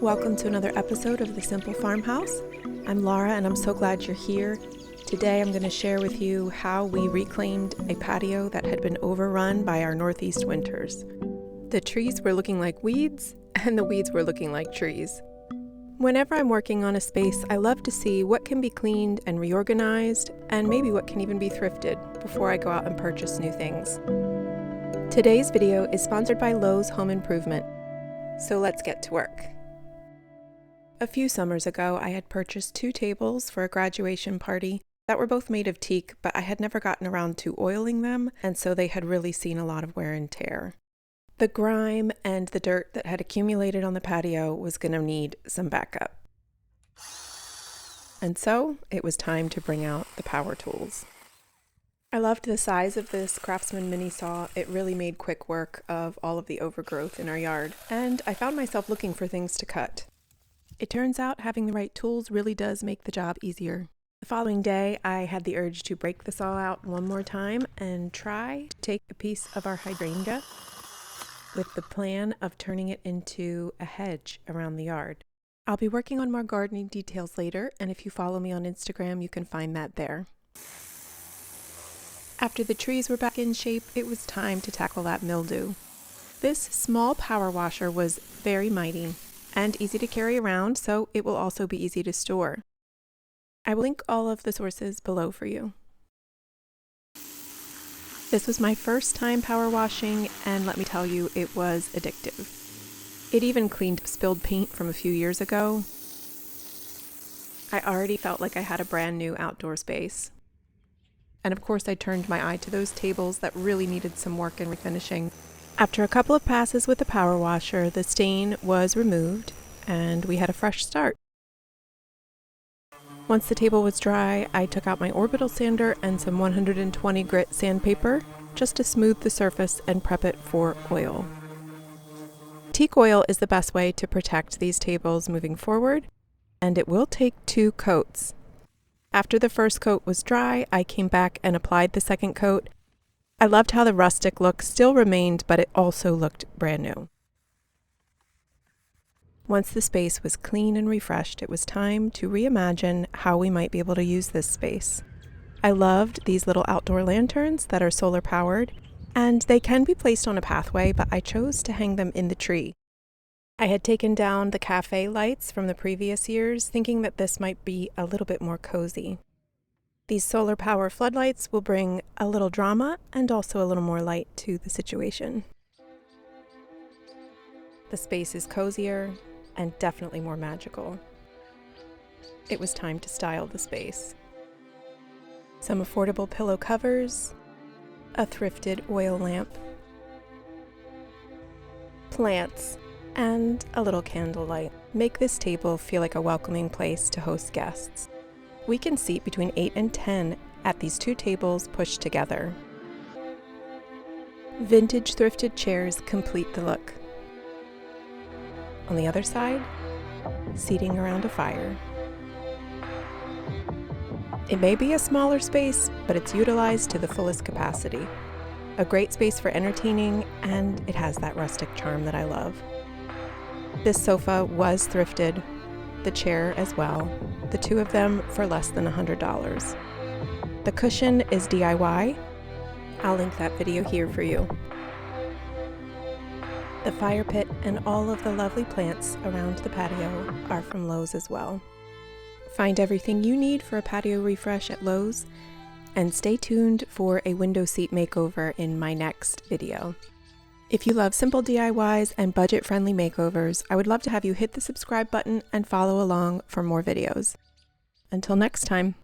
Welcome to another episode of The Simple Farmhouse. I'm Laura and I'm so glad you're here. Today I'm going to share with you how we reclaimed a patio that had been overrun by our northeast winters. The trees were looking like weeds and the weeds were looking like trees. Whenever I'm working on a space, I love to see what can be cleaned and reorganized and maybe what can even be thrifted before I go out and purchase new things. Today's video is sponsored by Lowe's Home Improvement. So let's get to work. A few summers ago, I had purchased 2 tables for a graduation party that were both made of teak, but I had never gotten around to oiling them, and so they had really seen a lot of wear and tear. The grime and the dirt that had accumulated on the patio was going to need some backup. And so it was time to bring out the power tools. I loved the size of this Craftsman mini saw. It really made quick work of all of the overgrowth in our yard, and I found myself looking for things to cut. It turns out having the right tools really does make the job easier. The following day, I had the urge to break the saw out one more time and try to take a piece of our hydrangea with the plan of turning it into a hedge around the yard. I'll be working on more gardening details later, and if you follow me on Instagram, you can find that there. After the trees were back in shape, it was time to tackle that mildew. This small power washer was very mighty and easy to carry around, so it will also be easy to store. I will link all of the sources below for you. This was my first time power washing, and let me tell you, it was addictive. It even cleaned spilled paint from a few years ago. I already felt like I had a brand new outdoor space. And of course I turned my eye to those tables that really needed some work and refinishing. After a couple of passes with the power washer, the stain was removed and we had a fresh start. Once the table was dry, I took out my orbital sander and some 120 grit sandpaper just to smooth the surface and prep it for oil. Teak oil is the best way to protect these tables moving forward, and it will take 2 coats. After the first coat was dry, I came back and applied the second coat. I loved how the rustic look still remained, but it also looked brand new. Once the space was clean and refreshed, it was time to reimagine how we might be able to use this space. I loved these little outdoor lanterns that are solar powered, and they can be placed on a pathway, but I chose to hang them in the tree. I had taken down the cafe lights from the previous years, thinking that this might be a little bit more cozy. These solar power floodlights will bring a little drama and also a little more light to the situation. The space is cozier and definitely more magical. It was time to style the space. Some affordable pillow covers, a thrifted oil lamp, plants, and a little candlelight make this table feel like a welcoming place to host guests. We can seat between 8 and 10 at these 2 tables pushed together. Vintage thrifted chairs complete the look. On the other side, seating around a fire. It may be a smaller space, but it's utilized to the fullest capacity. A great space for entertaining, and it has that rustic charm that I love. This sofa was thrifted, the chair as well, the 2 of them for less than $100. The cushion is DIY. I'll link that video here for you. The fire pit and all of the lovely plants around the patio are from Lowe's as well. Find everything you need for a patio refresh at Lowe's, and stay tuned for a window seat makeover in my next video. If you love simple DIYs and budget-friendly makeovers, I would love to have you hit the subscribe button and follow along for more videos. Until next time.